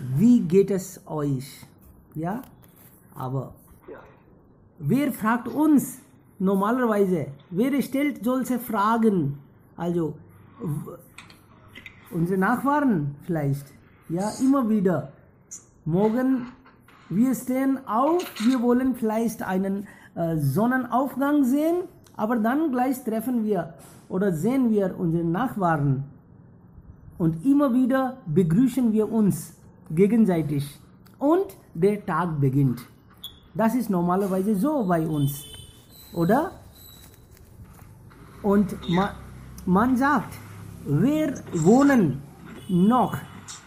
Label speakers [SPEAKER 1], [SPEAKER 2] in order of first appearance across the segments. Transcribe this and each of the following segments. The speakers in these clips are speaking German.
[SPEAKER 1] wie geht es euch? Ja, aber wer fragt uns normalerweise? Wer stellt solche Fragen? Also unsere Nachbarn vielleicht. Ja, immer wieder. Morgen, wir stehen auf, wir wollen vielleicht einen Sonnenaufgang sehen, aber dann gleich treffen wir oder sehen wir unsere Nachbarn. Und immer wieder begrüßen wir uns gegenseitig. Und der Tag beginnt. Das ist normalerweise so bei uns. Oder? Und man sagt, wer wohnen noch?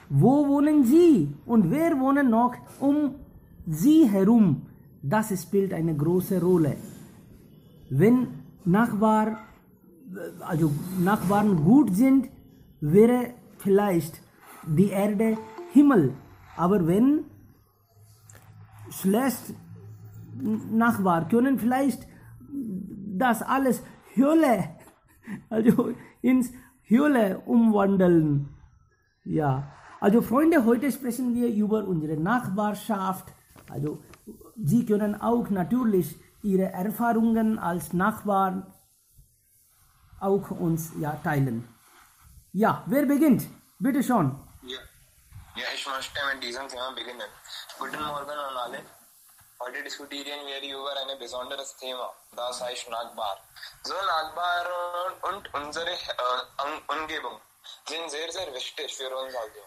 [SPEAKER 1] Wo wohnen Sie? Und wer wohnen noch um Sie herum? Das spielt eine große Rolle. Wenn Nachbarn gut sind, wäre vielleicht die Erde Himmel. Aber wenn schlecht Nachbarn können vielleicht das alles Hölle, also ins Hölle umwandeln. Ja, also Freunde, heute sprechen wir über unsere Nachbarschaft. Also Sie können auch natürlich Ihre Erfahrungen als Nachbarn auch uns teilen. Ja, wer beginnt? Bitte schon.
[SPEAKER 2] Ja, ich möchte mit diesem Thema beginnen. Guten Morgen an alle. Heute diskutieren wir über ein besonderes Thema, das heißt Nachbar. So Nachbar und unsere Umgebung sind sehr, sehr wichtig für uns also.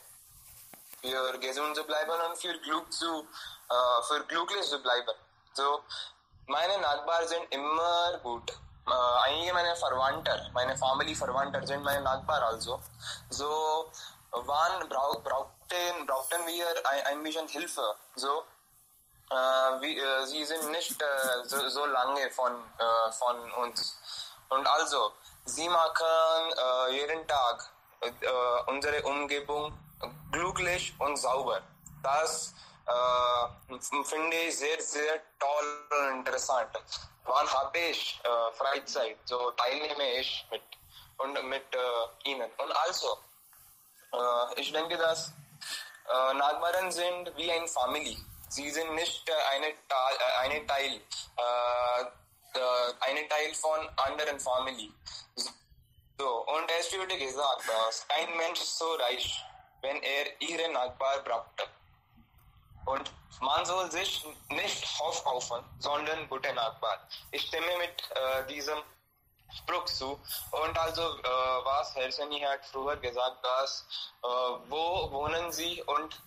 [SPEAKER 2] Für gesund zu bleiben und für glücklich zu bleiben. So, meine Nachbarn sind immer gut. Einige meine Family-Verwandter sind meine Nachbarn also. So, wann brauchten wir ein bisschen Hilfe. So, sie sind nicht so lange von uns. Und also, sie machen jeden Tag unsere Umgebung glücklich und sauber. Das finde ich sehr, sehr toll und interessant. Wann habe ich Freizeit, so teilnehme ich mit ihnen. Und also, ich denke, dass Nachbarn sind wie eine Familie. Sie sind nicht eine Teil von anderen Familie. So, und es wurde gesagt, dass kein Mensch ist so reich, wenn er ihren Nachbar braucht. Und man soll sich nicht aufkaufen, sondern gute Nachbarn. Ich stimme mit diesem Spruch zu. Und also, was Herseni hat früher gesagt, dass wo wohnen Sie und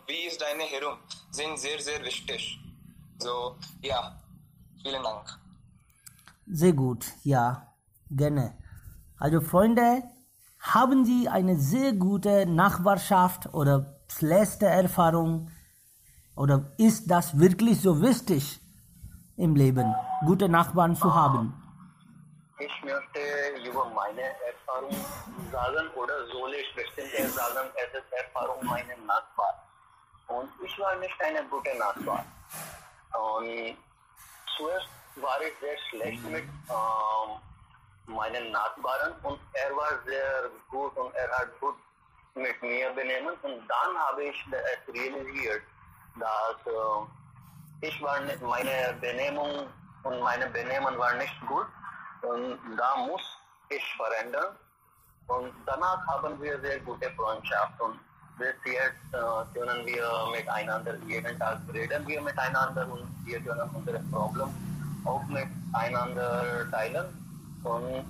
[SPEAKER 2] wie ist deine herum, sind sehr, sehr wichtig. So, ja, vielen Dank.
[SPEAKER 1] Sehr gut, ja, gerne. Also Freunde, haben Sie eine sehr gute Nachbarschaft oder schlechte Erfahrung? Oder ist das wirklich so wichtig im Leben, gute Nachbarn zu haben?
[SPEAKER 3] Ich möchte über meine Erfahrung sagen oder soll ich bestimmte sagen, es ist Erfahrung meiner Nachbarn. Und ich war nicht eine gute Nachbar. Und zuerst war ich sehr schlecht mit meinen Nachbarn und er war sehr gut und er hat gut mit mir benehmen. Und dann habe ich es realisiert, dass meine Benehmung und meine Benehmen war nicht gut und da muss ich verändern. Und danach haben wir sehr gute Freundschaft und bis jetzt können wir miteinander jeden Tag reden wir miteinander und wir können unsere Probleme auch miteinander teilen. Und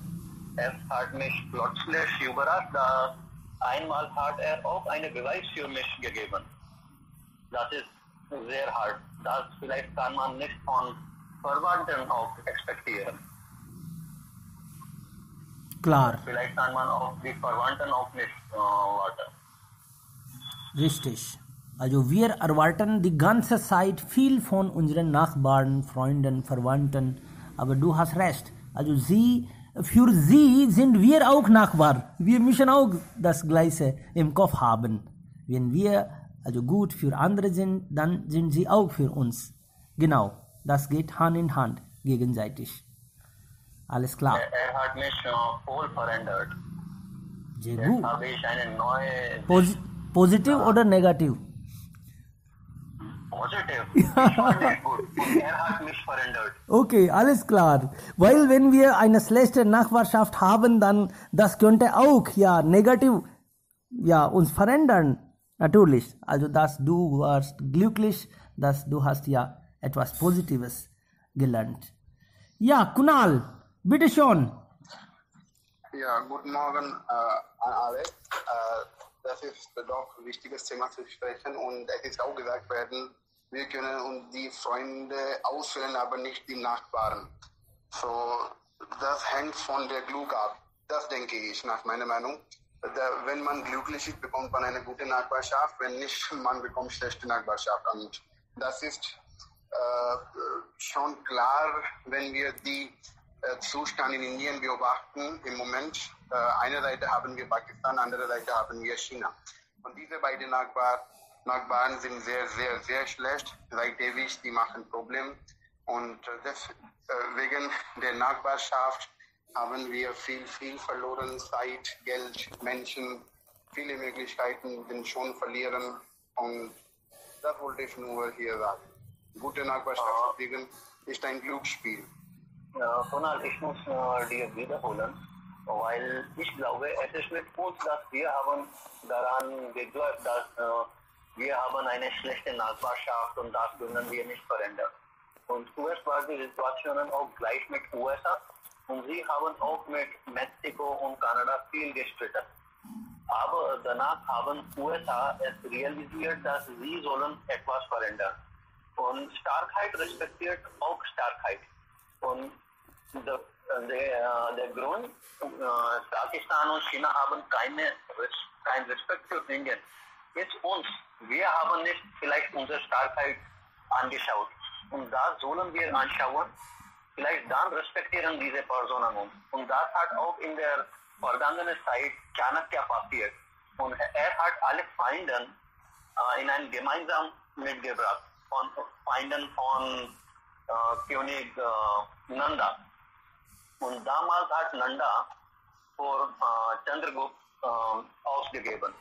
[SPEAKER 3] es hat mich plötzlich überrascht, dass einmal hat er auch einen Beweis für mich gegeben. Das ist sehr hart. Das vielleicht kann man nicht von Verwandten auch expektieren.
[SPEAKER 1] Klar.
[SPEAKER 3] Vielleicht kann man auch die Verwandten auch nicht warten.
[SPEAKER 1] Richtig. Also wir erwarten die ganze Zeit viel von unseren Nachbarn, Freunden, Verwandten. Aber du hast recht. Also für sie sind wir auch Nachbarn. Wir müssen auch das Gleiche im Kopf haben. Wenn wir also gut für andere sind, dann sind sie auch für uns. Genau, das geht Hand in Hand, gegenseitig. Alles klar.
[SPEAKER 3] Er hat mich voll verändert.
[SPEAKER 1] Sehr
[SPEAKER 3] Jetzt
[SPEAKER 1] gut.
[SPEAKER 3] habe ich eine neue...
[SPEAKER 1] Positiv oder negativ?
[SPEAKER 3] positive. Ich fand es gut. Und hat mich verändert.
[SPEAKER 1] Okay, alles klar. Weil wenn wir eine schlechte Nachbarschaft haben, dann das könnte auch ja negativ ja uns verändern. Natürlich. Also dass du warst glücklich, dass du hast ja etwas Positives gelernt. Ja, Kunal, bitte schon.
[SPEAKER 4] Ja, guten Morgen an alle. Das ist doch ein wichtiges Thema zu sprechen und es ist auch gesagt werden, wir können uns die Freunde auswählen, aber nicht die Nachbarn. So, das hängt von der Glück ab. Das denke ich, nach meiner Meinung. Wenn man glücklich ist, bekommt man eine gute Nachbarschaft, wenn nicht, man bekommt schlechte Nachbarschaft. Und das ist schon klar, wenn wir die Zustand in Indien beobachten. Im Moment, eine Seite haben wir Pakistan, andere Seite haben wir China. Und diese beiden Nachbarn sind sehr, sehr, sehr schlecht. Seit ewig, die machen Probleme. Und wegen der Nachbarschaft haben wir viel verloren. Zeit, Geld, Menschen, viele Möglichkeiten sind schon verlieren. Und das wollte ich nur hier sagen. Gute Nachbarschaft zu kriegen ist ein Glücksspiel.
[SPEAKER 3] Kunal, ich muss dir wiederholen, weil ich glaube, es ist nicht gut, dass wir haben daran geglaubt, dass wir haben eine schlechte Nachbarschaft und das können wir nicht verändern. Und zuerst war die Situation auch gleich mit USA und sie haben auch mit Mexiko und Kanada viel gestritten. Aber danach haben USA es realisiert, dass sie sollen etwas verändern. Und Starkheit respektiert auch Starkheit. Und der Grund, Pakistan und China haben keinen Respekt für Indien. Jetzt uns, wir haben nicht vielleicht unsere Starkheit angeschaut. Und das sollen wir anschauen. Vielleicht dann respektieren diese Personen uns. Und das hat auch in der vergangenen Zeit Chanakya passiert. Und er hat alle Feinde in ein gemeinsam mitgebracht. Von Feinden von König Nanda. Und damals hat Nanda für Chandragupta ausgegeben.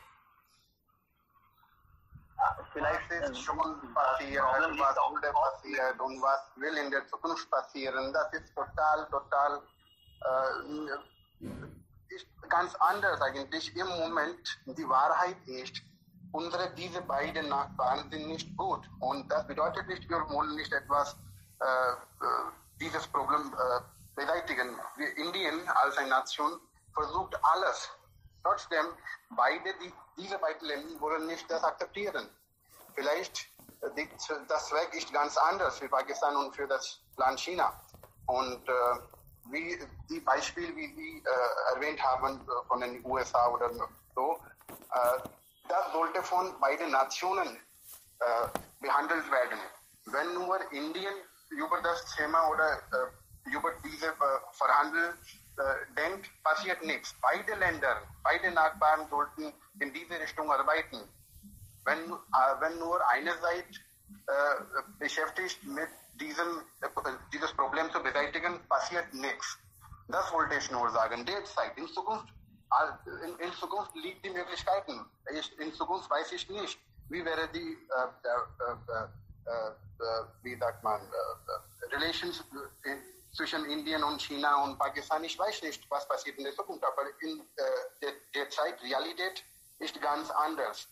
[SPEAKER 4] Vielleicht ist schon passiert, was wurde passiert und was will in der Zukunft passieren. Das ist total ist ganz anders eigentlich. Im Moment, die Wahrheit ist, diese beiden Nachbarn sind nicht gut. Und das bedeutet nicht, wir wollen nicht etwas, dieses Problem beseitigen. Indien als eine Nation versucht alles. Trotzdem, diese beiden Länder wollen nicht das akzeptieren. Vielleicht das Weg ist ganz anders für Pakistan und für das Land China. Und wie die Beispiele, wie Sie erwähnt haben, von den USA oder so, das sollte von beiden Nationen behandelt werden. Wenn nur Indien über das Thema oder über diese Verhandlungen denkt, passiert nichts. Beide Länder, beide Nachbarn sollten in diese Richtung arbeiten. Wenn nur eine Seite beschäftigt mit dieses Problem zu beseitigen, passiert nichts. Das wollte ich nur sagen. Derzeit, in Zukunft liegt die Möglichkeiten. In Zukunft weiß ich nicht, wie wäre die, wie sagt man, Relations zwischen Indien und China und Pakistan. Ich weiß nicht, was passiert in der Zukunft, aber in der Zeit, Realität ist ganz anders.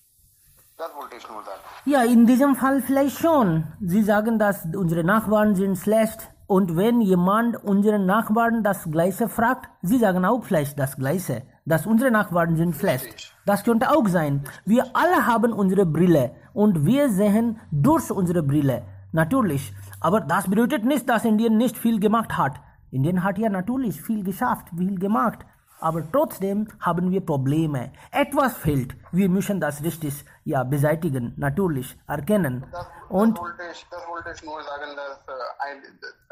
[SPEAKER 4] Das wollte ich nur sagen.
[SPEAKER 1] Ja, in diesem Fall vielleicht schon. Sie sagen, dass unsere Nachbarn sind schlecht. Und wenn jemand unseren Nachbarn das Gleiche fragt, sie sagen auch vielleicht das Gleiche, dass unsere Nachbarn sind schlecht. Das könnte auch sein. Wir alle haben unsere Brille und wir sehen durch unsere Brille. Natürlich. Aber das bedeutet nicht, dass Indien nicht viel gemacht hat. Indien hat ja natürlich viel geschafft, viel gemacht. Aber trotzdem haben wir Probleme. Etwas fehlt. Wir müssen das richtig beseitigen, natürlich erkennen.
[SPEAKER 4] Das wollte ich nur sagen, dass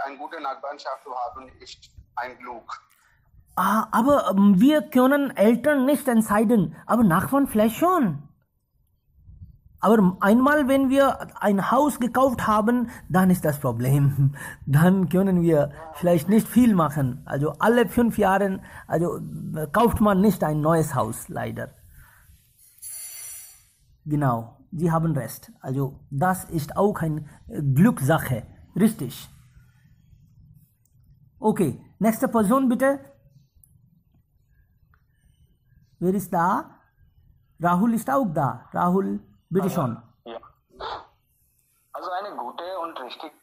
[SPEAKER 4] eine gute Nachbarschaft zu haben ist ein Glück.
[SPEAKER 1] Aber wir können Eltern nicht entscheiden, aber Nachbarn vielleicht schon. Aber einmal, wenn wir ein Haus gekauft haben, dann ist das Problem. Dann können wir vielleicht nicht viel machen. Also alle 5 Jahre, kauft man nicht ein neues Haus, leider. Genau. sie haben Recht. Also das ist auch eine Glückssache. Richtig. Okay, nächste Person bitte. Wer ist da? Rahul ist auch da. Rahul, bitte schon.
[SPEAKER 3] Ja. Also eine gute und richtige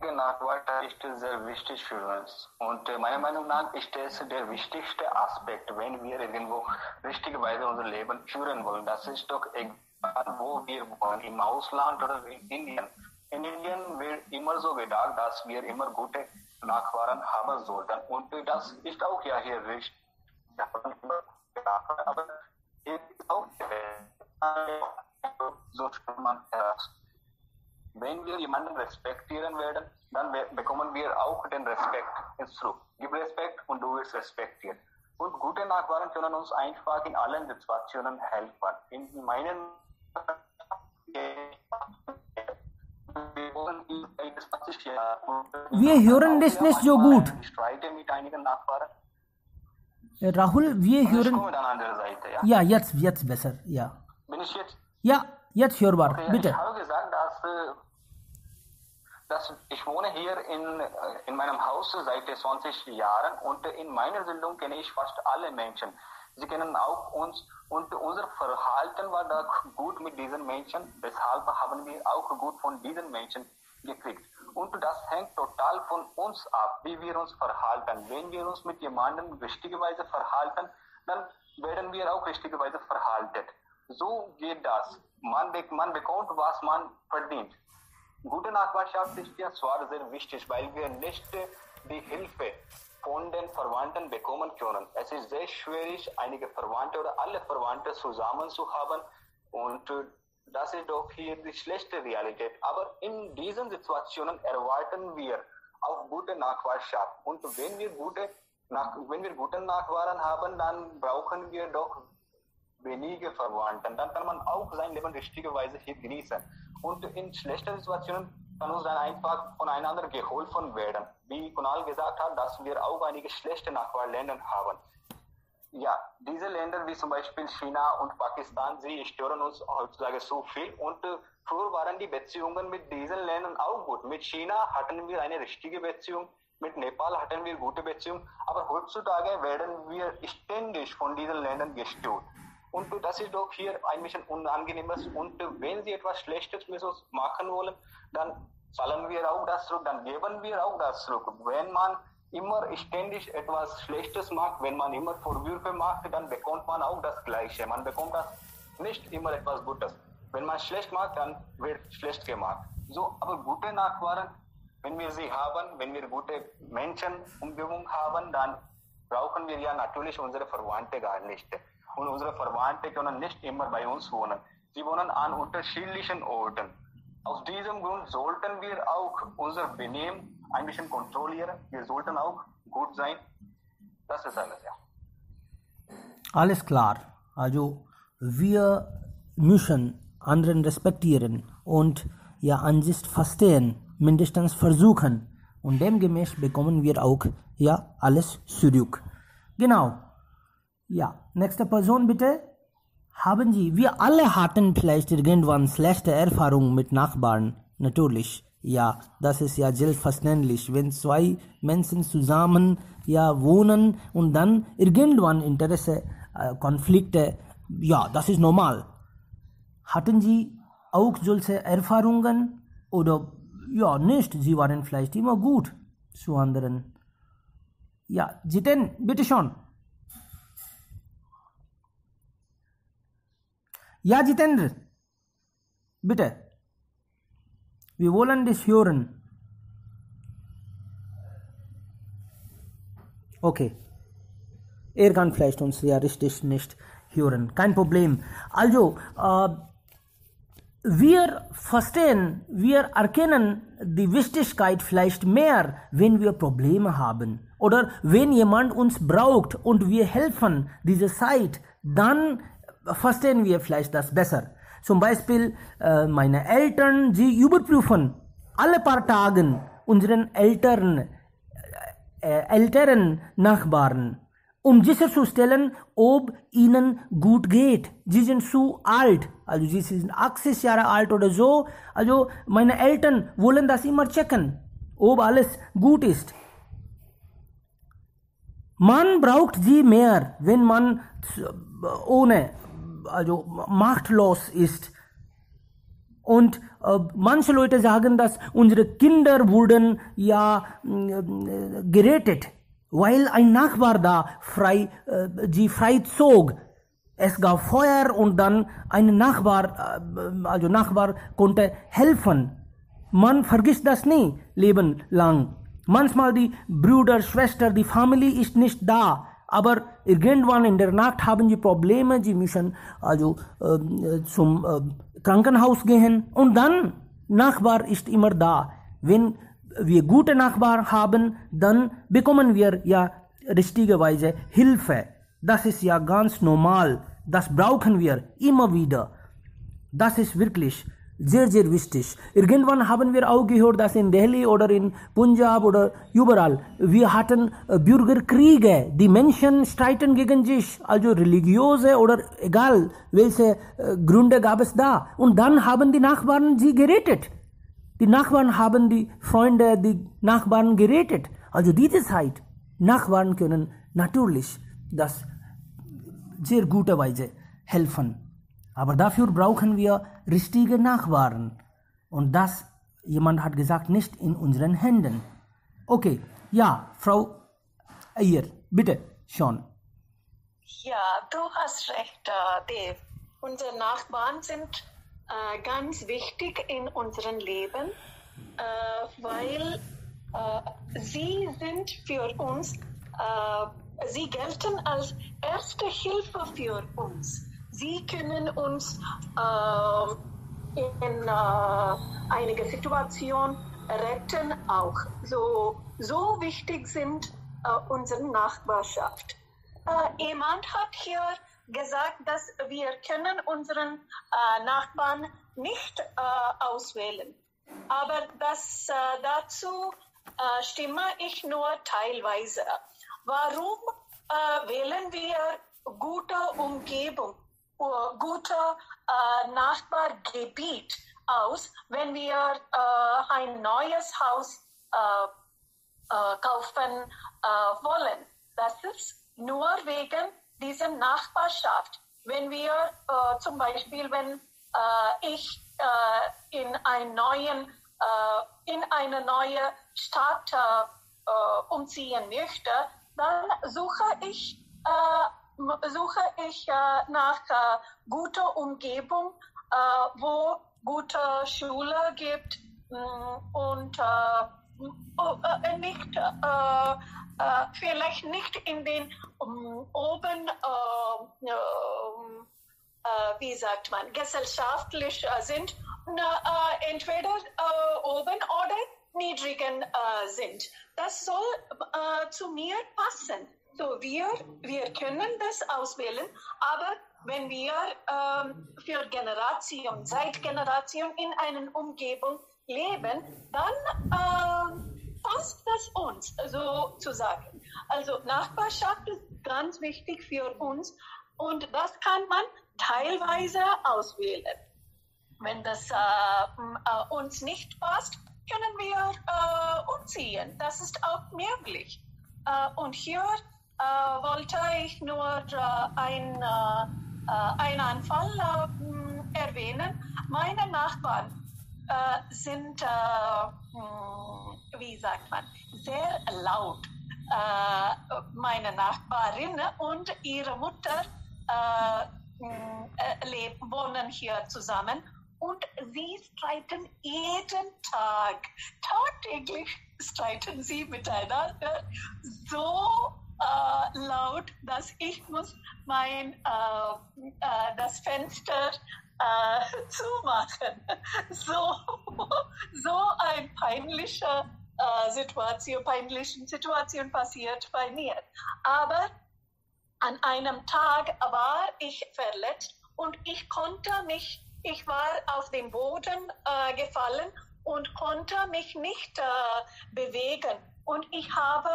[SPEAKER 3] Nachwahl ist sehr wichtig für uns. Und meiner Meinung nach ist es der wichtigste Aspekt, wenn wir irgendwo richtigerweise unser Leben führen wollen. Das ist doch egal, wo wir wohnen, im Ausland oder in Indien. In Indien wird immer so gedacht, dass wir immer gute Nachfahren haben sollten. Und das ist auch ja hier richtig. Aber hier ist auch so stellt man heraus. Wenn wir jemanden respektieren werden, dann bekommen wir auch den Respekt zurück. Gib Respekt und du wirst respektiert. Und gute Nachbarn können uns einfach in allen Situationen helfen. In meinen
[SPEAKER 1] Wir hören dich nicht so gut.
[SPEAKER 3] Ich streite mit einigen Nachbarn.
[SPEAKER 1] Rahul, wir
[SPEAKER 3] Ich
[SPEAKER 1] hören...
[SPEAKER 3] komme dann an der Seite, ja.
[SPEAKER 1] Ja, jetzt besser, ja.
[SPEAKER 3] Bin ich jetzt?
[SPEAKER 1] Ja, jetzt hörbar,
[SPEAKER 3] Okay,
[SPEAKER 1] bitte.
[SPEAKER 3] ich habe gesagt, dass ich wohne hier in meinem Haus seit 20 Jahren und in meiner Siedlung kenne ich fast alle Menschen. Sie kennen auch uns und unser Verhalten war da gut mit diesen Menschen. Deshalb haben wir auch gut von diesen Menschen gekriegt. Und das hängt total von uns ab, wie wir uns verhalten. Wenn wir uns mit jemandem richtigerweise verhalten, dann werden wir auch richtigerweise verhalten. So geht das. Man bekommt, was man verdient. Gute Nachbarschaft ist ja zwar sehr wichtig, weil wir nicht die Hilfe von den Verwandten bekommen können. Es ist sehr schwierig, einige Verwandte oder alle Verwandte zusammen zu haben und das ist doch hier die schlechte Realität. Aber in diesen Situationen erwarten wir auch gute Nachbarschaft. Und wenn wir gute Nachbarn haben, dann brauchen wir doch wenige Verwandten. Dann kann man auch sein Leben richtigerweise hier genießen. Und in schlechten Situationen kann uns dann einfach voneinander geholfen werden. Wie Kunal gesagt hat, dass wir auch einige schlechte Nachbarländer haben. Ja, diese Länder wie zum Beispiel China und Pakistan, sie stören uns heutzutage so viel. Und früher waren die Beziehungen mit diesen Ländern auch gut. Mit China hatten wir eine richtige Beziehung, mit Nepal hatten wir gute Beziehungen. Aber heutzutage werden wir ständig von diesen Ländern gestört. Und das ist doch hier ein bisschen Unangenehmes. Und wenn sie etwas Schlechtes mit uns machen wollen, dann zahlen wir auch das zurück, dann geben wir auch das zurück. Wenn man immer ständig etwas Schlechtes macht, wenn man immer Vorwürfe macht, dann bekommt man auch das Gleiche. Man bekommt das nicht immer etwas Gutes. Wenn man schlecht macht, dann wird schlecht gemacht. So, aber gute Nachbarn, wenn wir sie haben, wenn wir gute Menschenumgebung haben, dann brauchen wir ja natürlich unsere Verwandte gar nicht. Und unsere Verwandte können nicht immer bei uns wohnen. Sie wohnen an unterschiedlichen Orten. Aus diesem Grund sollten wir auch unser Benehmen ein bisschen kontrollieren. Wir sollten auch gut sein. Das ist alles, ja.
[SPEAKER 1] Alles klar. Also wir müssen anderen respektieren und ja Ansicht verstehen, mindestens versuchen. Und demgemäß bekommen wir auch ja alles zurück. Genau. Ja, nächste Person bitte. Haben Sie, wir alle hatten vielleicht irgendwann schlechte Erfahrungen mit Nachbarn. Natürlich, ja, das ist ja selbstverständlich. Wenn zwei Menschen zusammen ja wohnen und dann irgendwann Interesse, Konflikte, ja, das ist normal. Hatten Sie auch solche Erfahrungen oder ja, nicht? Sie waren vielleicht immer gut zu anderen. Ja, Jiten, bitte schon. Ja, Jitendra, bitte. Wir wollen dich hören. Okay. Kann vielleicht uns ja richtig nicht hören. Kein Problem. Also, wir verstehen, wir erkennen die Wichtigkeit vielleicht mehr, wenn wir Probleme haben. Oder wenn jemand uns braucht und wir helfen diese Zeit, dann verstehen wir vielleicht das besser. Zum Beispiel meine Eltern, sie überprüfen alle paar Tage unseren älteren Nachbarn sicherzustellen, ob ihnen gut geht. Sie sind zu alt, also sie sind 80 Jahre alt oder so. Also meine Eltern wollen das immer checken, ob alles gut ist. Man braucht sie mehr, wenn man also machtlos ist. Und manche Leute sagen, dass unsere Kinder wurden ja gerettet, weil ein Nachbar da sie frei zog. Es gab Feuer und dann ein Nachbar konnte helfen. Man vergisst das nie, Leben lang. Manchmal die Brüder, Schwester, die Familie ist nicht da. Aber irgendwann in der Nacht haben sie Probleme, sie müssen also zum Krankenhaus gehen und dann Nachbar ist immer da. Wenn wir gute Nachbarn haben, dann bekommen wir ja richtigerweise Hilfe. Das ist ja ganz normal. Das brauchen wir immer wieder. Das ist wirklich sehr, sehr wichtig. Irgendwann haben wir auch gehört, dass in Delhi oder in Punjab oder überall, wir hatten Bürgerkriege. Die Menschen streiten gegen sich, also religiöse oder egal, welche Gründe gab es da. Und dann haben die Nachbarn sie gerettet. Die Nachbarn haben die Freunde, die Nachbarn gerettet. Also diese Zeit, Nachbarn können natürlich das sehr gute Weise helfen. Aber dafür brauchen wir richtige Nachbarn. Und das, jemand hat gesagt, nicht in unseren Händen. Okay, ja, Frau Ayer, bitte, schon.
[SPEAKER 5] Ja, du hast recht, Dave. Unsere Nachbarn sind ganz wichtig in unserem Leben, weil sie sind für uns, sie gelten als erste Hilfe für uns. Sie können uns in einiger Situation retten auch. So wichtig sind unsere Nachbarschaft. Jemand hat hier gesagt, dass wir können unseren Nachbarn nicht auswählen. Aber dazu stimme ich nur teilweise. Warum wählen wir gute Umgebung, gute Nachbargebiet aus, wenn wir ein neues Haus kaufen wollen? Das ist nur wegen dieser Nachbarschaft. Wenn wir zum Beispiel, wenn ich in eine neue Stadt umziehen möchte, dann suche ich nach guter Umgebung, wo gute Schule gibt und vielleicht nicht in den wie sagt man, gesellschaftlich sind, entweder oben oder niedrigen sind. Das soll zu mir passen. So, wir können das auswählen, aber wenn wir seit Generation in einer Umgebung leben, dann passt das uns sozusagen. Also Nachbarschaft ist ganz wichtig für uns und das kann man teilweise auswählen. Wenn das uns nicht passt, können wir umziehen. Das ist auch möglich. Und hier wollte ich nur einen Anfall erwähnen. Meine Nachbarn sind, wie sagt man, sehr laut. Meine Nachbarin und ihre Mutter wohnen hier zusammen und sie streiten jeden Tag. Tagtäglich streiten sie miteinander so laut, dass ich muss das Fenster zumachen. So ein peinliche Situation passiert bei mir. Aber an einem Tag war ich verletzt und ich war auf den Boden gefallen und konnte mich nicht bewegen. Und ich habe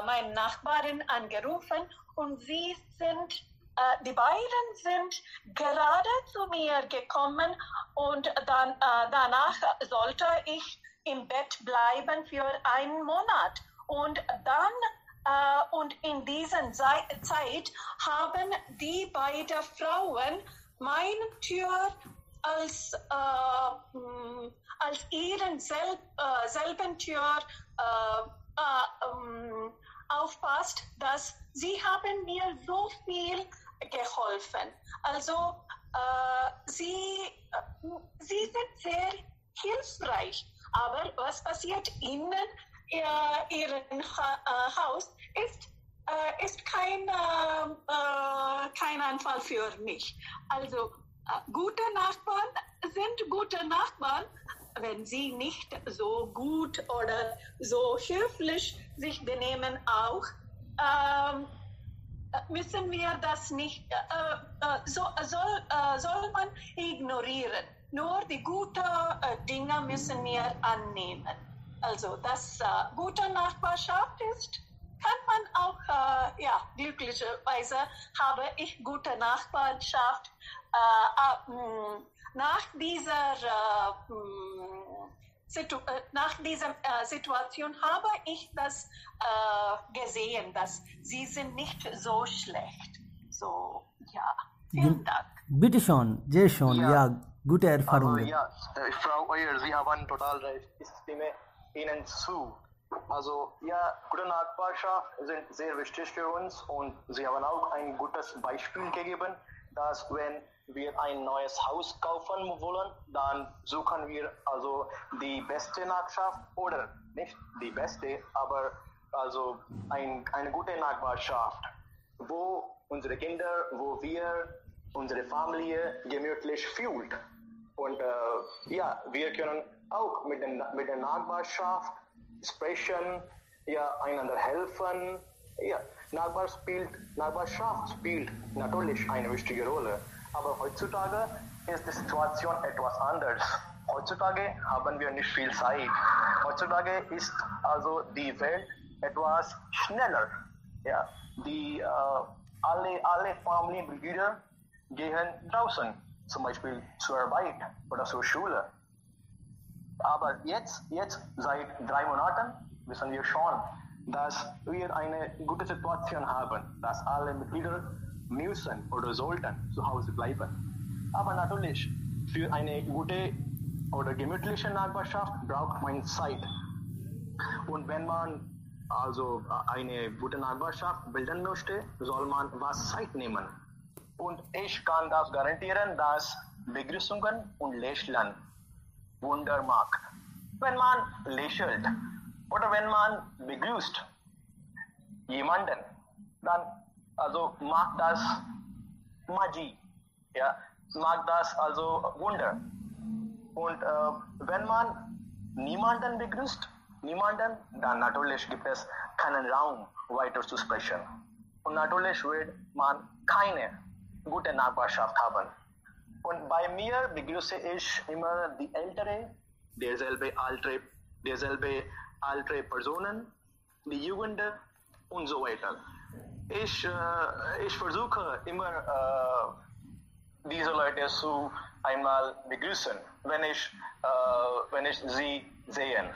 [SPEAKER 5] meine Nachbarin angerufen und die beiden sind gerade zu mir gekommen und dann, danach sollte ich im Bett bleiben für einen Monat. Und dann, und in dieser Zeit haben die beiden Frauen meine Tür als ihren selben Tür aufpasst, dass sie haben mir so viel geholfen. Also sie sind sehr hilfreich. Aber was passiert in ihrem Haus ist kein Anfall für mich. Also gute Nachbarn sind gute Nachbarn, wenn sie nicht so gut oder so höflich sich benehmen auch. Müssen wir das nicht, soll man ignorieren. Nur die guten Dinge müssen wir annehmen. Also, dass gute Nachbarschaft ist, kann man auch, glücklicherweise habe ich gute Nachbarschaft. Nach dieser Situation habe ich das gesehen, dass sie sind nicht so schlecht. So, ja, vielen Dank.
[SPEAKER 1] Bitte schon, sehr schön, ja, gute Erfahrungen.
[SPEAKER 3] Ja, Frau Euer, Sie haben total recht. Ich stimme Ihnen zu. Also, ja, gute Nachbarschaft sind sehr wichtig für uns und Sie haben auch ein gutes Beispiel gegeben, dass wenn wir ein neues Haus kaufen wollen, dann suchen wir also die beste Nachbarschaft oder nicht die beste, aber also eine gute Nachbarschaft, wo unsere Kinder, wo wir unsere Familie gemütlich fühlt. Und ja, wir können auch mit der Nachbarschaft sprechen, ja, einander helfen. Ja, Nachbarschaft spielt natürlich eine wichtige Rolle. Aber heutzutage ist die Situation etwas anders. Heutzutage haben wir nicht viel Zeit. Heutzutage ist also die Welt etwas schneller. Ja, alle Familienmitglieder gehen draußen, zum Beispiel zur Arbeit oder zur Schule. Aber jetzt seit 3 Monaten wissen wir schon, dass wir eine gute Situation haben, dass alle Mitglieder müssen oder sollten zu Hause bleiben. Aber natürlich, für eine gute oder gemütliche Nachbarschaft braucht man Zeit. Und wenn man also eine gute Nachbarschaft bilden möchte, soll man was Zeit nehmen. Und ich kann das garantieren, dass Begrüßungen und Lächeln Wunder macht. Wenn man lächelt oder wenn man begrüßt jemanden, dann also macht das Magie, ja, macht das also Wunder. Und wenn man niemanden begrüßt, dann natürlich gibt es keinen Raum weiter zu sprechen. Und natürlich wird man keine gute Nachbarschaft haben. Und bei mir begrüße ich immer die Ältere, derselbe alte Personen, die Jugend und so weiter. Ich versuche immer diese Leute zu einmal begrüßen, wenn ich sie sehe.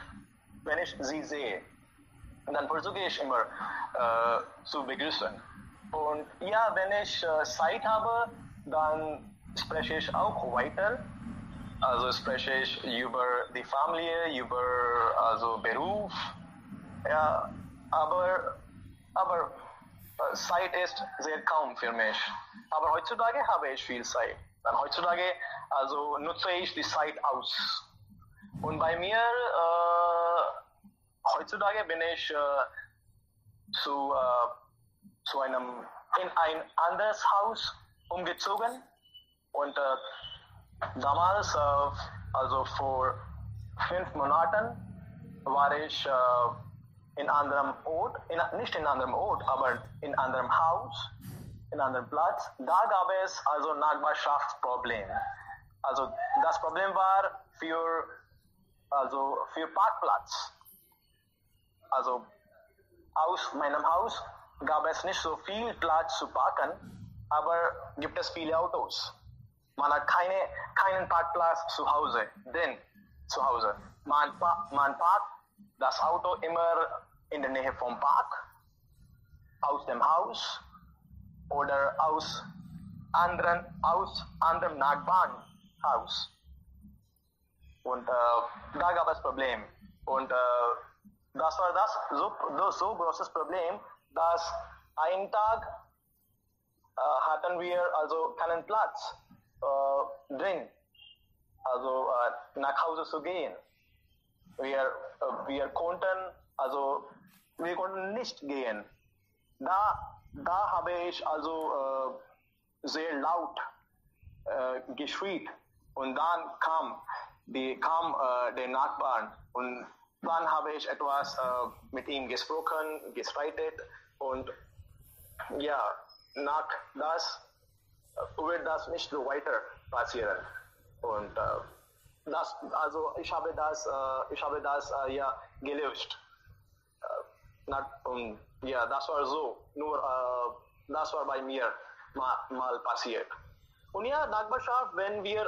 [SPEAKER 3] Dann versuche ich immer zu begrüßen. Und ja, wenn ich Zeit habe, dann spreche ich auch weiter. Also spreche ich über die Familie, über also Beruf. Ja, aber Zeit ist sehr kaum für mich. Aber heutzutage habe ich viel Zeit. Dann heutzutage also nutze ich die Zeit aus. Und bei mir heutzutage bin ich in ein anderes Haus umgezogen. Und damals, also vor 5 Monaten, war ich in anderem Ort, nicht in anderem Ort, aber in anderem Haus, in anderem Platz. Da gab es also Nachbarschaftsproblem. Also das Problem war für Parkplatz. Also aus meinem Haus gab es nicht so viel Platz zu parken, aber gibt es viele Autos. Man hat keinen Parkplatz zu Hause, denn zu Hause. Man parkt das Auto immer in der Nähe vom Park, aus dem Haus oder aus anderem Nachbarnhaus. Und da gab es Problem. Und das war das so großes Problem, dass einen Tag hatten wir also keinen Platz drin, also nach Hause zu gehen. Wir konnten nicht gehen. Da habe ich also sehr laut geschrien und dann kam der Nachbarn und dann habe ich etwas mit ihm gesprochen, gestreitet und ja, nach das wird das nicht so weiter passieren und ich habe das ja gelöst. Und ja, das war so, nur das war bei mir mal passiert. Und ja, Nachbarschaft, wenn wir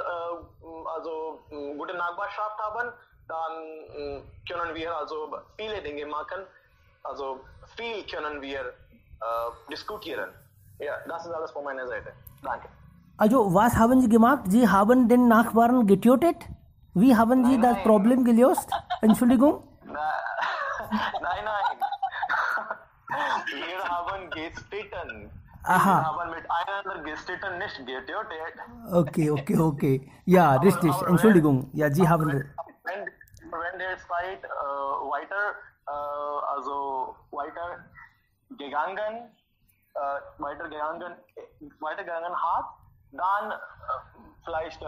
[SPEAKER 3] gute Nachbarschaft haben, dann können wir also viele Dinge machen, also viel können wir diskutieren. Ja, das ist alles von meiner Seite. Danke.
[SPEAKER 1] Also, was haben Sie gemacht? Sie haben den Nachbarn getötet? Wie haben Sie das Problem gelöst? Entschuldigung?
[SPEAKER 3] Nein. Wir haben gestritten.
[SPEAKER 1] Aha.
[SPEAKER 3] Wir haben miteinander gestritten, nicht getötet.
[SPEAKER 1] Okay. Ja, richtig. Entschuldigung. Ja, Sie haben...
[SPEAKER 3] Wenn der Streit weitergegangen hat, dann vielleicht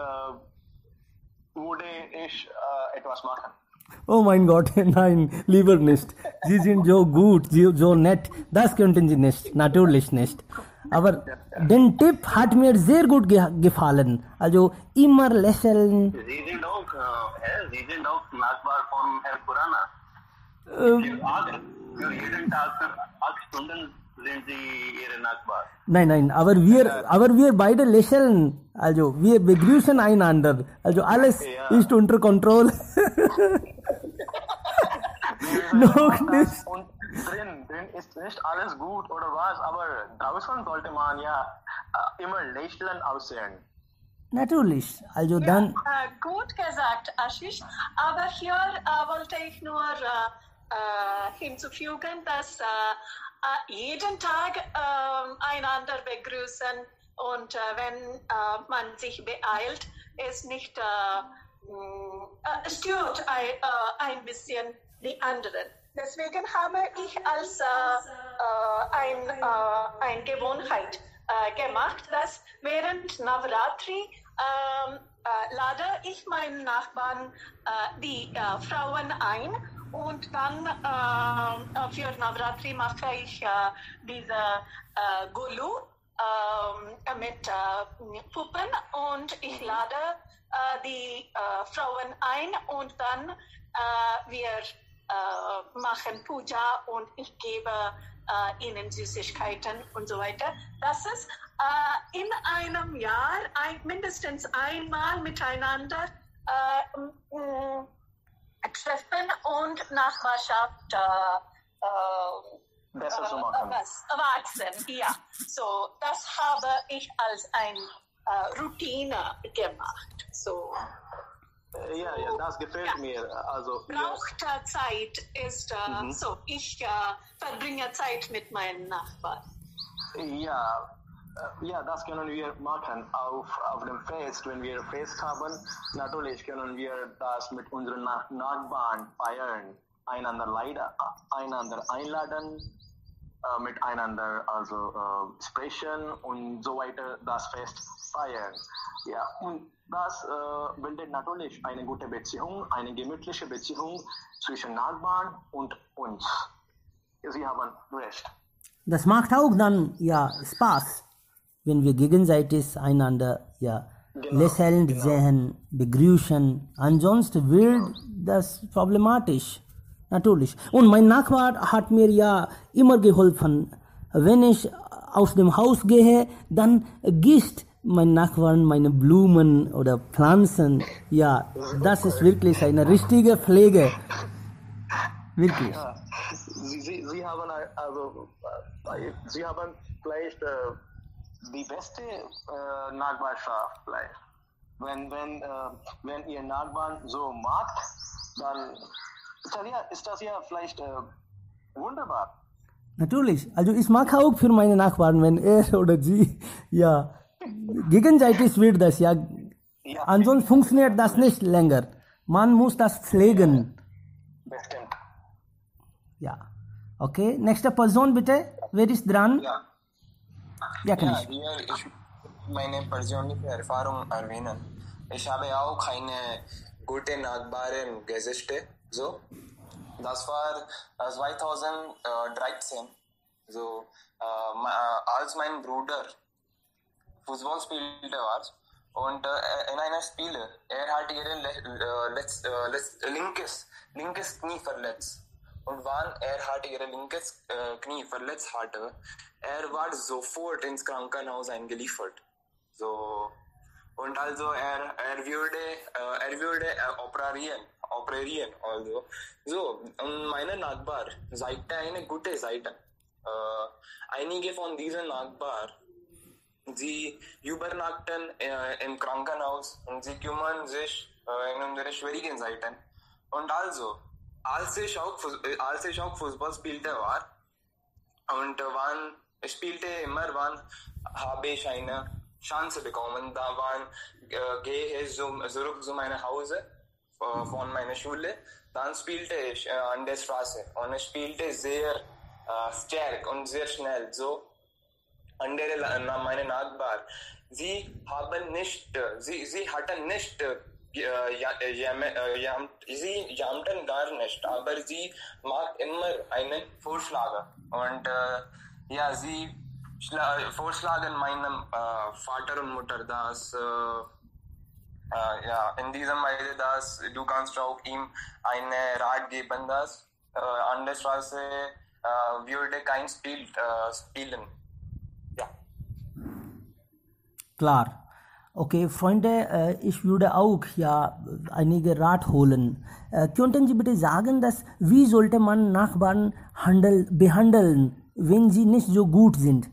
[SPEAKER 3] würde ich etwas machen.
[SPEAKER 1] Oh mein Gott, nein, lieber nicht. Sie sind so gut, so nett. Das könnten Sie nicht, natürlich nicht. Aber den Tipp hat mir sehr gut gefallen. Also immer lächeln.
[SPEAKER 3] Sie sind auch Nachbar von Herrn Kurana. Für jeden Tag für 8 Stunden sind Sie Ihre Nachbar.
[SPEAKER 1] Nein, aber wir beide lächeln. Also wir begrüßen einander. Also alles ist unter Kontrolle. Noch nicht.
[SPEAKER 3] Und drin ist nicht alles gut oder was, aber draußen sollte man ja immer lächeln aussehen.
[SPEAKER 1] Natürlich. Also dann.
[SPEAKER 5] Gut gesagt, Ashish. Aber hier wollte ich nur hinzufügen, dass jeden Tag einander begrüßen und wenn man sich beeilt, es nicht stört ein bisschen die anderen. Deswegen habe ich als eine Gewohnheit gemacht, dass während Navratri lade ich meinen Nachbarn die Frauen ein und dann für Navratri mache ich diese Golu mit Puppen und ich lade die Frauen ein und dann wir machen Puja und ich gebe ihnen Süßigkeiten und so weiter. Das ist in einem Jahr mindestens einmal miteinander treffen und Nachbarschaft
[SPEAKER 3] Besser zu machen.
[SPEAKER 5] wachsen. Ja, so das habe ich als eine Routine gemacht. So.
[SPEAKER 3] Ja, das gefällt mir. Also
[SPEAKER 5] Braucht Zeit ist so. Ich verbringe Zeit mit meinen Nachbarn.
[SPEAKER 3] Ja, das können wir machen auf dem Fest, wenn wir Fest haben. Natürlich können wir das mit unseren Nachbarn feiern, einander einladen, miteinander also sprechen und so weiter das Fest feiern. Ja, und das bildet natürlich eine gute Beziehung, eine gemütliche Beziehung zwischen Nachbarn und uns. Sie haben recht.
[SPEAKER 1] Das macht auch dann Spaß, wenn wir gegenseitig einander lächelnd sehen, begrüßen. Ansonsten wird das problematisch. Natürlich. Und mein Nachbar hat mir ja immer geholfen. Wenn ich aus dem Haus gehe, dann gießt mein Nachbar meine Blumen oder Pflanzen. Ja, das ist wirklich eine richtige Pflege. Wirklich.
[SPEAKER 3] Ja. Sie haben Sie haben vielleicht die beste Nachbarschaft vielleicht. Wenn Ihr Nachbarn so mag, dann ist das ja vielleicht wunderbar.
[SPEAKER 1] Natürlich. Also ich mag auch für meine Nachbarn, wenn er oder sie, ja, gegenseitig wird das, ja. Ansonsten funktioniert das nicht länger. Man muss das pflegen.
[SPEAKER 3] Bestimmt.
[SPEAKER 1] Ja. Okay, nächste Person bitte. Wer ist dran?
[SPEAKER 2] Ja.
[SPEAKER 1] Ja, kann
[SPEAKER 2] Ja,
[SPEAKER 1] ich.
[SPEAKER 2] hier ich meine persönliche Erfahrung erwähnen. Ich habe auch eine gute Nachbarin gesichtet. So. Das war 2013. So, als mein Bruder Fußball spielte war und in einer Spiele, er hat ihren linkes Knie verletzt. Und wann er hat ihr linkes Knie verletzt hatte, er war sofort ins Krankenhaus eingeliefert. So, und also er würde operieren also. So, und meine Nachbar Seite eine gute Seite. Einige von diesen Nachbarn, sie übernachten im Krankenhaus und sie kümmern sich in unsere schwierigen Seiten. Und also, als ich auch Fußball spielte war und ich spielte immer, wann habe ich eine Chance bekommen, da gehe ich zurück zu meinem Hause von meiner Schule, dann spielte ich an der Straße und ich spielte sehr stark und sehr schnell. So, meine Nachbarn, sie hatten nicht sie jammten gar nicht, aber sie macht immer einen Vorschlag und ja, sie vorschlagen meinem Vater und Mutter, dass ja, in diesem Weise, dass du kannst auch ihm eine Rat geben, dass an der Straße würde kein Spiel spielen. Ja.
[SPEAKER 1] Klar. Okay, Freunde, ich würde auch ja einige Rat holen. Könnten Sie bitte sagen, dass wie sollte man Nachbarn behandeln, wenn sie nicht so gut sind?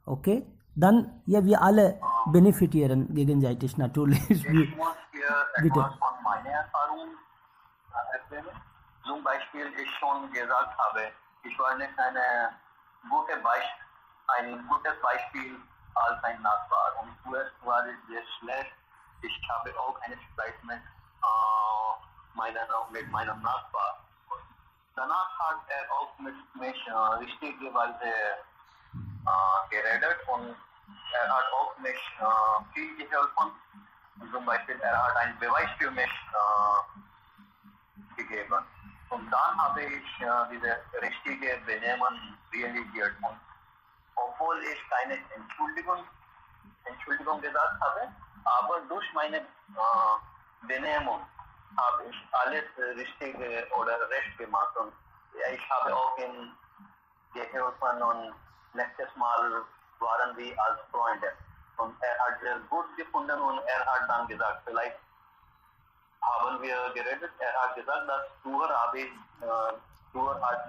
[SPEAKER 1] Okay? Dann, ja, wir alle benefitieren gegenseitig natürlich.
[SPEAKER 3] Ich muss hier
[SPEAKER 1] Bitte.
[SPEAKER 3] etwas von meiner Erfahrung erzählen. Zum Beispiel, ich schon gesagt habe, ich war nicht ein gutes Beispiel als ein Nachbar. Und zuerst war es sehr schlecht. Ich habe auch einen Streit mit meinem Nachbar. Danach hat er auch mit mich richtige Weise geredet und er hat auch mich viel geholfen. Zum Beispiel, er hat einen Beweis für mich gegeben. Und dann habe ich diese richtige Benehmen realisiert. Und obwohl ich keine Entschuldigung gesagt habe, aber durch meine Benehmen habe ich alles Richtige oder recht gemacht. Und ich habe auch ihm geholfen und nächstes Mal waren wir als Freunde. Und er hat sehr gut gefunden und er hat dann gesagt, vielleicht haben wir geredet. Er hat gesagt, dass früher hat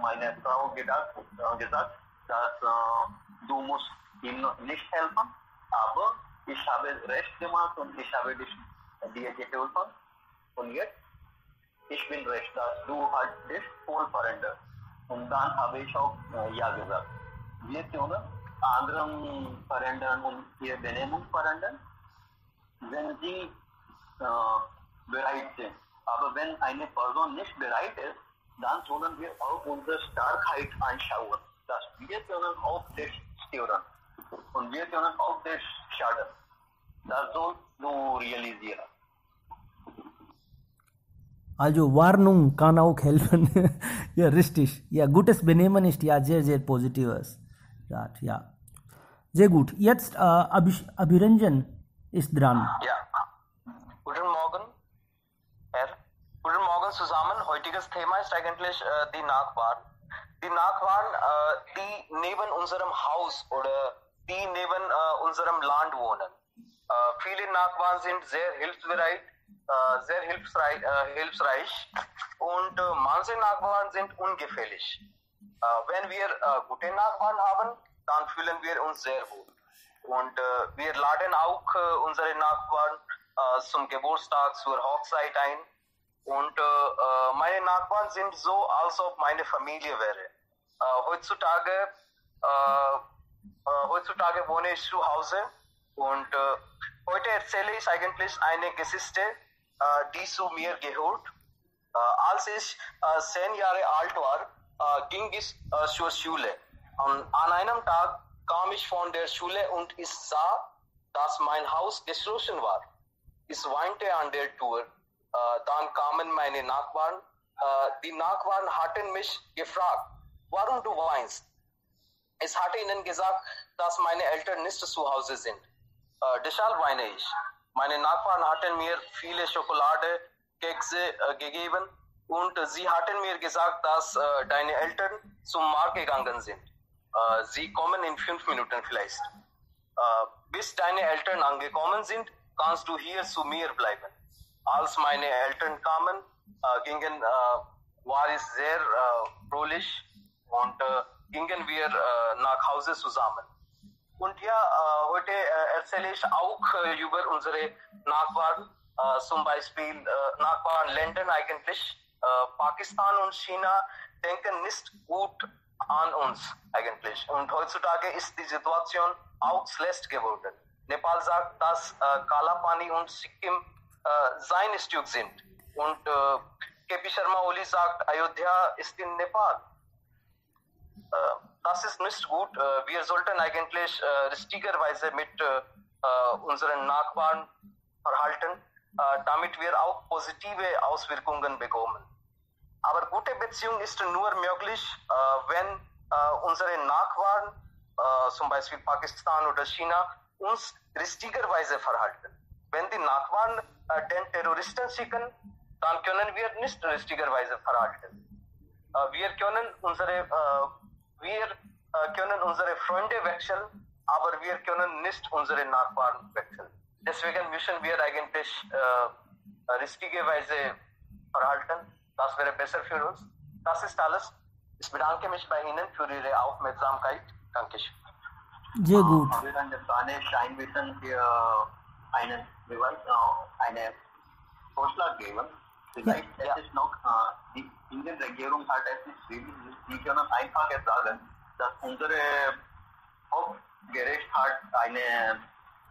[SPEAKER 3] meine Frau gesagt, dass du musst ihm nicht helfen, aber ich habe recht gemacht und ich habe dir geholfen. Und jetzt, ich bin recht, dass du halt dich voll verändert. Und dann habe ich auch ja gesagt. Wir können anderen verändern und ihr Benehmen verändern, wenn sie bereit sind. Aber wenn eine Person nicht bereit ist, dann sollen wir auch unsere Starkheit anschauen, dass wir können auch dich stören und wir können auch dich schaden. Das sollst du realisieren.
[SPEAKER 1] Also Warnung kann auch helfen. Ja, richtig. Ja, gutes Benehmen ist ja sehr, sehr positives. Ja. Sehr gut. Jetzt Abhiranjan ist dran.
[SPEAKER 2] Ja. Guten Morgen, Herr. Guten Morgen, zusammen. Heutiges Thema ist eigentlich die Nachbarn. Die Nachbarn, die neben unserem Haus oder die neben unserem Land wohnen. Viele Nachbarn sind sehr hilfsbereit, sehr hilfsreich und manche Nachbarn sind ungefährlich. Wenn wir gute Nachbarn haben, dann fühlen wir uns sehr gut. Und wir laden auch unsere Nachbarn zum Geburtstag, zur Hochzeit ein. Und meine Nachbarn sind so, als ob meine Familie wäre. Heutzutage wohne ich zu Hause und heute erzähle ich eigentlich eine Geschichte, die zu mir gehört. Als ich 10 Jahre alt war, ging ich zur Schule. Und an einem Tag kam ich von der Schule und ich sah, dass mein Haus geschlossen war. Ich weinte an der Tür. Dann kamen meine Nachbarn. Die Nachbarn hatten mich gefragt, warum du weinst. Ich hatte ihnen gesagt, dass meine Eltern nicht zu Hause sind. Deshalb weine ich. Meine Nachbarn hatten mir viele Schokolade, Kekse gegeben und sie hatten mir gesagt, dass deine Eltern zum Markt gegangen sind. Sie kommen in 5 Minuten vielleicht. Bis deine Eltern angekommen sind, kannst du hier zu mir bleiben. Als meine Eltern kamen, war ich sehr fröhlich und gingen wir nach Hause zusammen. Und ja, heute erzähle ich auch über unsere Nachbarn, zum Beispiel Nachbarländer eigentlich. Pakistan und China denken nicht gut an uns eigentlich. Und heutzutage ist die Situation auch schlecht geworden. Nepal sagt, dass Kalapani und Sikkim sein Stück sind. Und KP Sharma Oli sagt, Ayodhya ist in Nepal. Das ist nicht gut. Wir sollten eigentlich richtigerweise mit unseren Nachbarn verhalten, damit wir auch positive Auswirkungen bekommen. Aber gute Beziehung ist nur möglich, wenn unsere Nachbarn, zum Beispiel Pakistan oder China, uns richtigerweise verhalten. Wenn die Nachbarn den Terroristen schicken, dann können wir nicht richtigerweise verhalten. Wir können unsere Freunde wechseln, aber wir können nicht unsere Nachbarn wechseln. Deswegen müssen wir eigentlich richtigerweise verhalten. Das wäre besser für uns. Das ist alles. Ich bedanke mich bei Ihnen für Ihre Aufmerksamkeit. Dankeschön.
[SPEAKER 1] Sehr gut.
[SPEAKER 3] Wir an der Spanisch einwissen für einen Vorschlag geben. Vielleicht es ist noch, die Indienregierung hat es nicht wirklich, die können einfach sagen, dass unsere Hauptgericht hat eine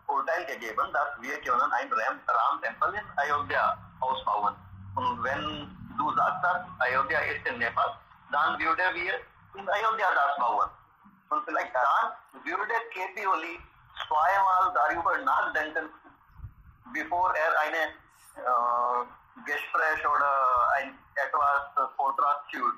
[SPEAKER 3] Urteil gegeben, dass wir können ein Ram-Tempel in Ayodhya ausbauen. Und wenn du sagst, dass Ayodhya ist in Nepal, dann würde wir in Ayodhya das bauen. Und vielleicht dann würde KP Oli zweimal darüber nachdenken, bevor eine Gespräch oder etwas Vortrag führt.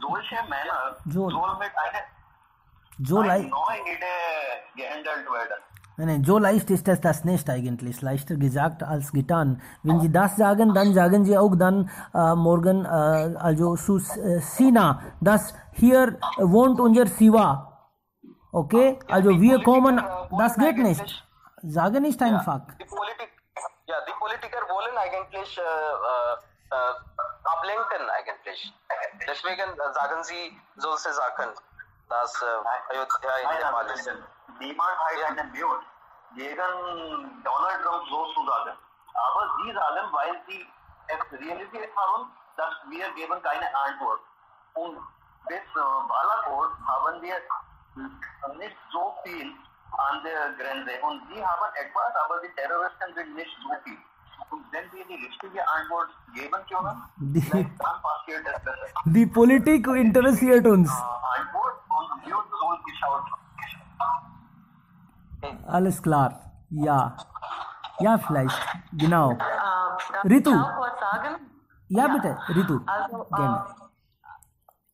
[SPEAKER 3] Solche Männer soll mit einer neuen Idee gehandelt werden.
[SPEAKER 1] Nein, so leicht ist das nicht eigentlich. Leichter gesagt als getan. Wenn Sie das sagen, dann sagen Sie auch dann morgen, also zu China, dass hier wohnt unser Siva. Okay? Also wir kommen, das geht nicht. Sage nicht einfach.
[SPEAKER 2] Die Politiker wollen eigentlich ablenken eigentlich. Deswegen sagen sie solche Sachen, dass Ayodhya in Nepal ist.
[SPEAKER 3] Niemand hat einen Mut gegen Donald Trump so zu sagen. Aber sie sagen, weil sie es realisiert haben, dass wir geben keine Antwort. Und bis Balakot haben wir nicht so viel an der Grenze. Und sie haben etwas, aber die Terroristen sind nicht so viel. Und wenn wir die richtige Antwort geben können, dann passiert es besser.
[SPEAKER 1] Die Politik interessiert uns.
[SPEAKER 3] Antwort und Mut soll geschaut.
[SPEAKER 1] Alles klar. Ja. Ja, vielleicht. Genau.
[SPEAKER 6] Darf
[SPEAKER 1] Ritu.
[SPEAKER 6] ich auch was sagen?
[SPEAKER 1] Ja, bitte. Ritu.
[SPEAKER 6] Also,
[SPEAKER 1] Gerne.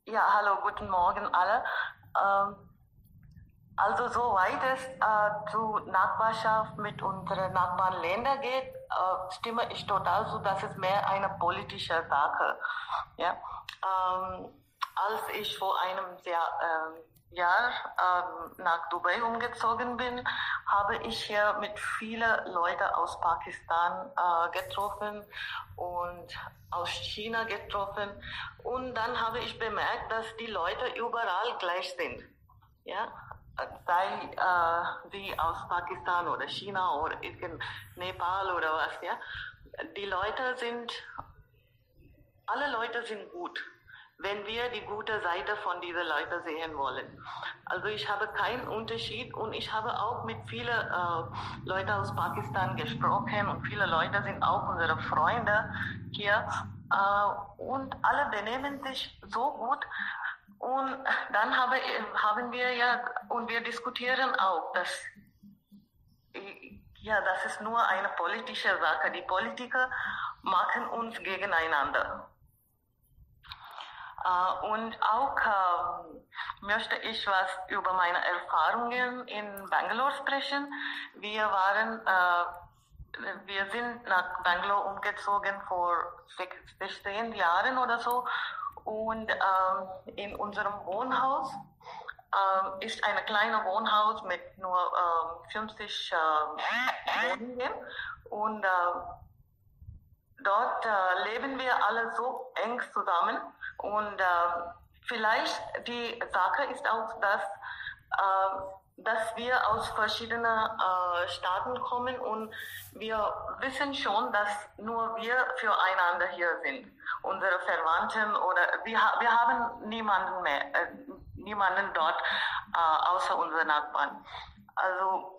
[SPEAKER 6] ja, hallo, guten Morgen alle. Also soweit es zu Nachbarschaft mit unseren Nachbarländern geht, stimme ich total zu, dass es mehr eine politische Sache. Ja? Als ich vor einem Jahr nach Dubai umgezogen bin, habe ich hier mit vielen Leuten aus Pakistan getroffen und aus China getroffen. Und dann habe ich bemerkt, dass die Leute überall gleich sind. Ja? Sei sie aus Pakistan oder China oder Nepal oder was. Ja? Alle Leute sind gut, wenn wir die gute Seite von diesen Leuten sehen wollen. Also ich habe keinen Unterschied und ich habe auch mit vielen Leuten aus Pakistan gesprochen und viele Leute sind auch unsere Freunde hier und alle benehmen sich so gut. Und dann haben wir und wir diskutieren auch, dass das ist nur eine politische Sache. Die Politiker machen uns gegeneinander. Und auch möchte ich was über meine Erfahrungen in Bangalore sprechen. Wir sind nach Bangalore umgezogen vor 16 Jahren oder so. Und in unserem Wohnhaus ist ein kleines Wohnhaus mit nur 50 Wohnungen. Und dort leben wir alle so eng zusammen. Und vielleicht die Sache ist auch, dass wir aus verschiedenen Staaten kommen und wir wissen schon, dass nur wir füreinander hier sind. Unsere Verwandten oder wir haben niemanden dort außer unseren Nachbarn. Also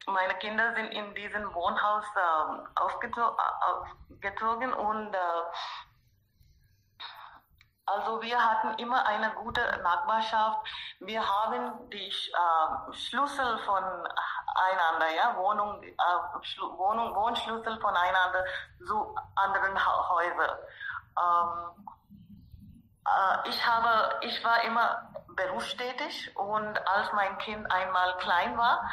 [SPEAKER 6] meine Kinder sind in diesem Wohnhaus aufgezogen und also wir hatten immer eine gute Nachbarschaft. Wir haben die Schlüssel voneinander, ja, Wohnschlüssel voneinander zu anderen Häusern. Ich war immer berufstätig und als mein Kind einmal klein war,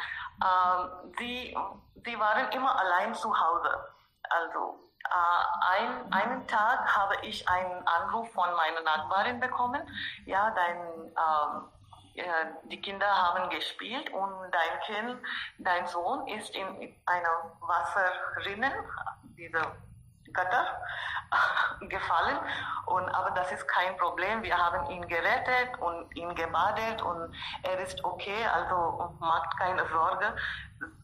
[SPEAKER 6] sie waren immer allein zu Hause. Also einen Tag habe ich einen Anruf von meiner Nachbarin bekommen. Ja, die Kinder haben gespielt und dein Sohn ist in einer Wasserrinne, diese Gatter, gefallen. Aber das ist kein Problem. Wir haben ihn gerettet und ihn gebadet und er ist okay. Also macht keine Sorge.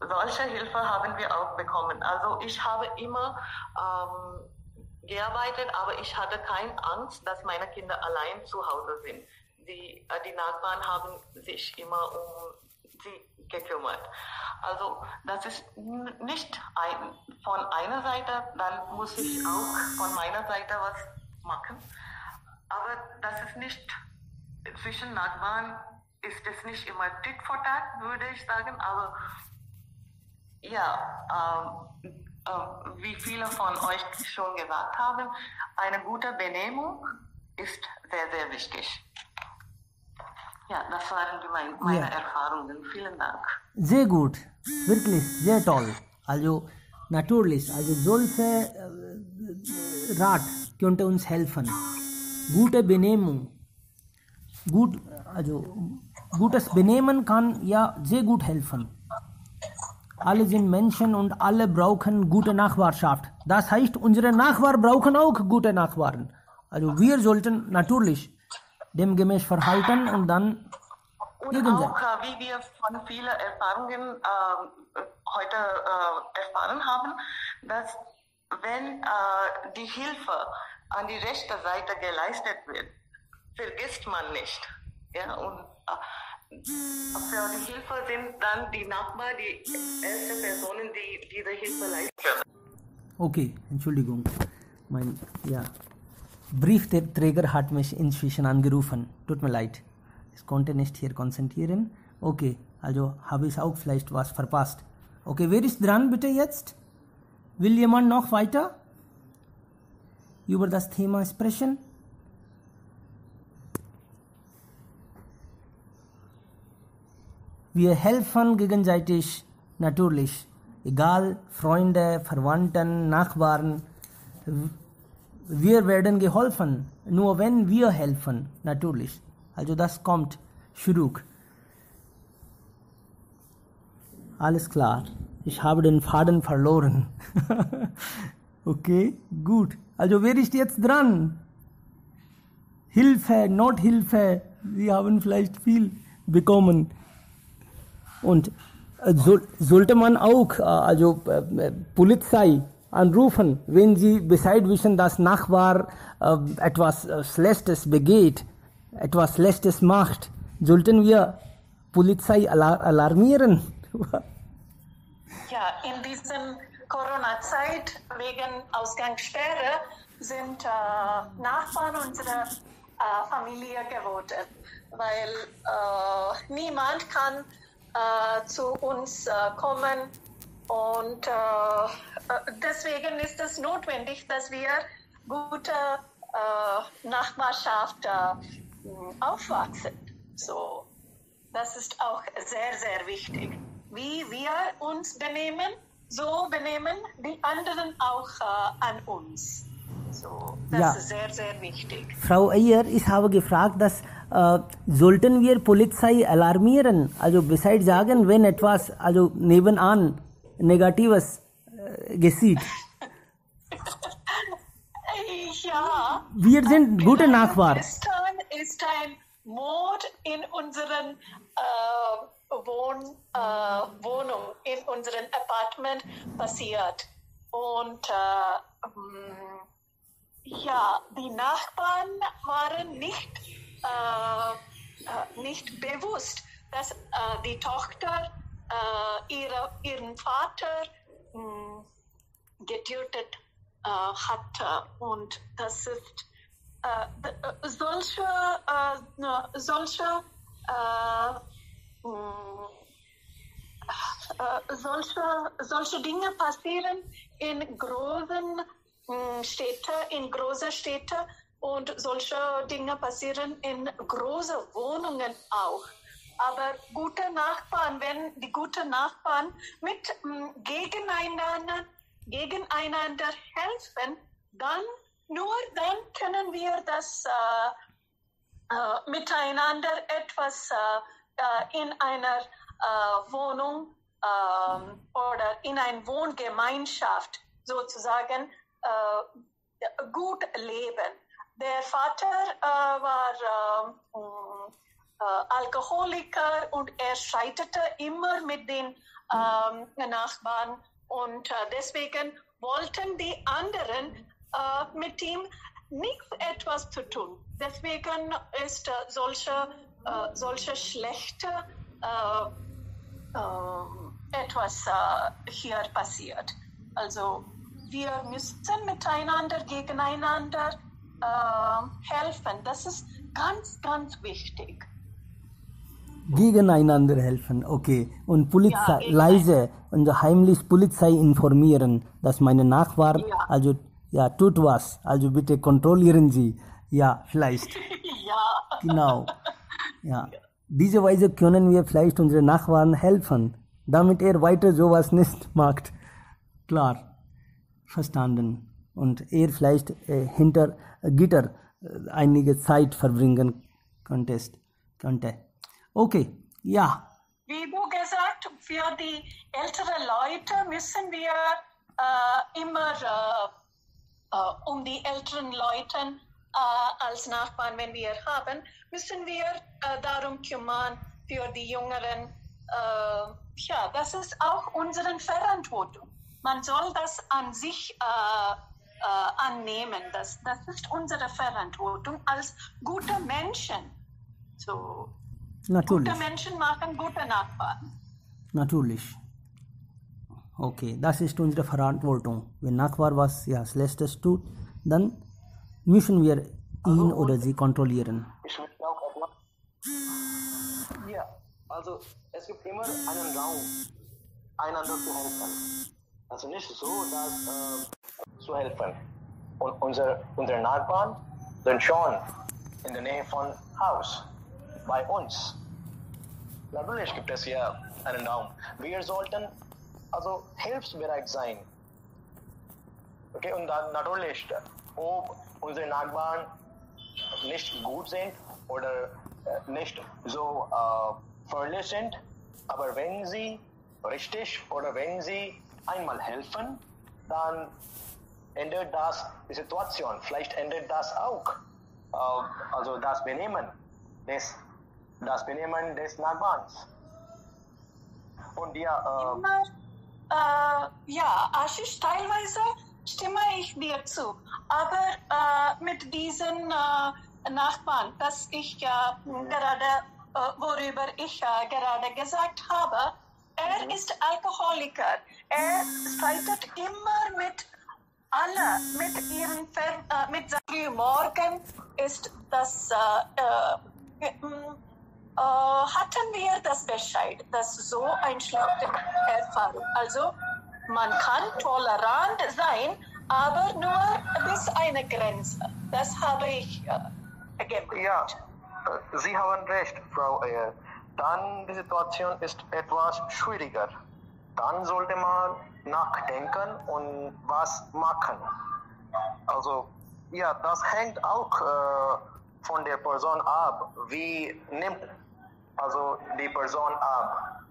[SPEAKER 6] Solche Hilfe haben wir auch bekommen. Also ich habe immer gearbeitet, aber ich hatte keine Angst, dass meine Kinder allein zu Hause sind. Die Nachbarn haben sich immer um sie gekümmert. Also das ist nicht von einer Seite, dann muss ich auch von meiner Seite was machen. Aber das ist nicht, zwischen Nachbarn ist es nicht immer tit for tat, würde ich sagen, aber ja, wie viele von euch schon gesagt haben, eine gute Benehmung ist sehr, sehr wichtig. Ja, das waren meine Erfahrungen. Vielen Dank.
[SPEAKER 1] Sehr gut, wirklich sehr toll. Also natürlich, also solche Rat könnte uns helfen. Gute Benehmung, gutes Benehmen kann ja sehr gut helfen. Alle sind Menschen und alle brauchen gute Nachbarschaft. Das heißt, unsere Nachbarn brauchen auch gute Nachbarn. Also wir sollten natürlich demgemäß verhalten und dann
[SPEAKER 6] und auch wie wir von vielen Erfahrungen heute erfahren haben, dass wenn die Hilfe an die rechte Seite geleistet wird, vergisst man nicht. Ja? Und für die Hilfe sind dann die Nachbarn die ersten Personen, die diese Hilfe leisten.
[SPEAKER 1] Okay, Entschuldigung. Briefträger hat mich inzwischen angerufen. Tut mir leid. Ich konnte nicht hier konzentrieren. Okay, also habe ich auch vielleicht was verpasst. Okay, wer ist dran bitte jetzt? Will jemand noch weiter über das Thema sprechen? Wir helfen gegenseitig natürlich. egal Freunde, Verwandten, Nachbarn, wir werden geholfen, nur wenn wir helfen, natürlich. Also das kommt zurück. Alles klar, ich habe den Faden verloren. Okay, gut. Also wer ist jetzt dran? Hilfe, Nothilfe, Sie haben vielleicht viel bekommen. Und sollte man auch Polizei anrufen, wenn Sie Bescheid wissen, dass Nachbar etwas Schlechtes begeht, etwas Schlechtes macht, sollten wir Polizei alarmieren?
[SPEAKER 5] Ja, in diesem Corona-Zeit wegen Ausgangssperre sind Nachbarn unserer Familie geworden, weil niemand kann zu uns kommen und deswegen ist es notwendig, dass wir gute Nachbarschaft aufwachsen. So, das ist auch sehr, sehr wichtig. Wie wir uns benehmen, so benehmen die anderen auch an uns. So, das ist sehr, sehr wichtig.
[SPEAKER 1] Frau Ayer, ich habe gefragt, dass sollten wir Polizei alarmieren? Also Bescheid sagen, wenn etwas nebenan Negatives geschieht.
[SPEAKER 5] Ja.
[SPEAKER 1] Wir sind gute Nachbarn.
[SPEAKER 5] Gestern ist ein Mord in unseren Wohnung, in unserem Apartment passiert. Und die Nachbarn waren nicht bewusst, dass die Tochter ihren Vater getötet hat. Und das ist solche Dinge passieren in großen Städten und solche Dinge passieren in großen Wohnungen auch. Aber gute Nachbarn, wenn die guten Nachbarn gegeneinander helfen, nur dann können wir das miteinander etwas in einer Wohnung oder in einer Wohngemeinschaft sozusagen gut leben. Der Vater war Alkoholiker und er streitete immer mit den Nachbarn und deswegen wollten die anderen mit ihm nichts etwas zu tun. Deswegen ist solche schlechte etwas hier passiert. Also wir müssen miteinander, gegeneinander helfen. Das ist ganz, ganz wichtig.
[SPEAKER 1] Gegeneinander helfen, okay. Und Polizei, leise und heimlich Polizei informieren, dass meine Nachbar, tut was. Also bitte kontrollieren Sie. Ja, vielleicht.
[SPEAKER 5] Ja.
[SPEAKER 1] Genau. Ja. Diese Weise können wir vielleicht unseren Nachbarn helfen, damit weiter sowas nicht macht. Klar. Verstanden. Und vielleicht hinter Gitter einige Zeit verbringen könnte. Okay, ja.
[SPEAKER 5] Wie du gesagt, für die älteren Leute müssen wir immer um die älteren Leute als Nachbarn, wenn wir haben, müssen wir darum kümmern für die Jüngeren. Das ist auch unsere Verantwortung. Man soll das an sich annehmen. Das ist unsere Verantwortung als gute Menschen. So.
[SPEAKER 1] Natürlich.
[SPEAKER 5] Gute Menschen machen gute Nachbarn.
[SPEAKER 1] Natürlich. Okay, das ist unsere Verantwortung. Wenn Nachbar was Schlechtes tut, dann müssen wir ihn oder sie kontrollieren.
[SPEAKER 3] Ich will auch etwas. Ja, also es gibt immer einen Raum, einander zu helfen. Also nicht so, dass zu helfen. Und unsere Nachbarn sind schon in der Nähe von Haus, bei uns. Natürlich gibt es hier einen Raum. Wir sollten also hilfsbereit sein. Okay, und dann natürlich, ob unsere Nachbarn nicht gut sind oder nicht so freundlich sind, aber wenn sie richtig oder wenn sie einmal helfen, dann ändert das die Situation. Vielleicht ändert das auch also das Benehmen des Nachbarns. Und ja,
[SPEAKER 5] ja, Ashish, teilweise stimme ich dir zu. Aber mit diesen Nachbarn, das ich gerade, worüber ich gerade gesagt habe, er ist Alkoholiker. Er streitet immer mit alle, mit seinem Morgen ist das, hatten wir das Bescheid, dass so eine schlechte Erfahrung. Also man kann tolerant sein, aber nur bis eine Grenze. Das habe ich gemacht.
[SPEAKER 3] ja, Sie haben recht, Frau Ayer. Dann die Situation ist etwas schwieriger. Dann sollte man nachdenken und was machen. Also ja, das hängt auch von der Person ab. Wie nimmt also die Person ab?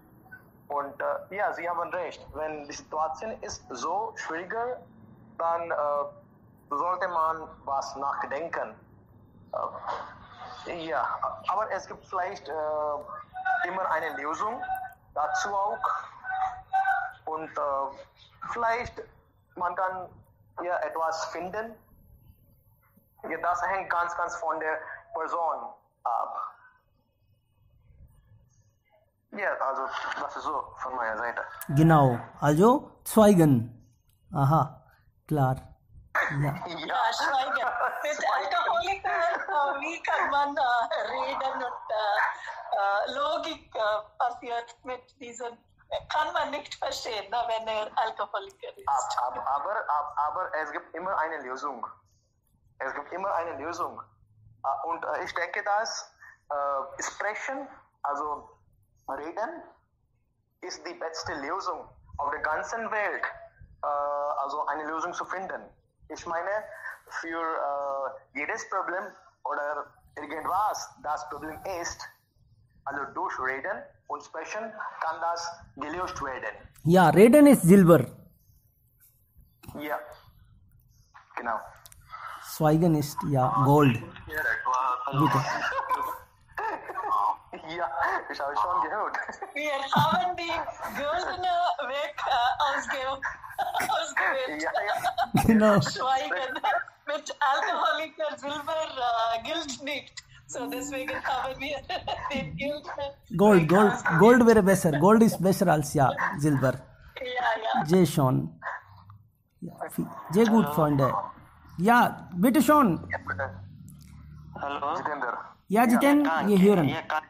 [SPEAKER 3] Und ja, Sie haben recht. Wenn die Situation ist so schwieriger, dann sollte man was nachdenken. Ja, aber es gibt vielleicht immer eine Lösung dazu auch. Und vielleicht man kann ja etwas finden. Ja, das hängt ganz von der Person ab. Ja, also das ist so von meiner Seite.
[SPEAKER 1] Genau, also Zeugen. Aha, klar. Ja.
[SPEAKER 5] Ja, Schweigen. Mit Alkoholikern, wie kann man reden und Logik passiert mit diesen, kann man nicht verstehen, wenn er Alkoholiker ist.
[SPEAKER 3] Aber es gibt immer eine Lösung. Es gibt immer eine Lösung. Und ich denke, dass Sprechen, also Reden, ist die beste Lösung auf der ganzen Welt, also eine Lösung zu finden. Ich meine, für jedes Problem oder irgendwas, das Problem ist, also durch Reden und Sprechen kann das gelöst werden.
[SPEAKER 1] Ja, Reden ist Silber.
[SPEAKER 3] Ja, genau.
[SPEAKER 1] Schweigen ist ja Gold. Bitte.
[SPEAKER 3] Ja, ich habe schon gehört.
[SPEAKER 5] Wir haben die goldene Weg ausgewählt.
[SPEAKER 3] Ja.
[SPEAKER 1] Genau.
[SPEAKER 5] Schweigen. Mit Alkoholiker Silber gilt nicht. So deswegen haben wir den Gilt.
[SPEAKER 1] Gold wäre besser. Gold ist besser als ja, Silber.
[SPEAKER 5] Ja.
[SPEAKER 1] Sehr schön. Ja, sehr gut, Freunde. Ja, bitte schon.
[SPEAKER 3] Hallo. Jitender.
[SPEAKER 1] Ja, Jiten, wir hören.
[SPEAKER 3] Kann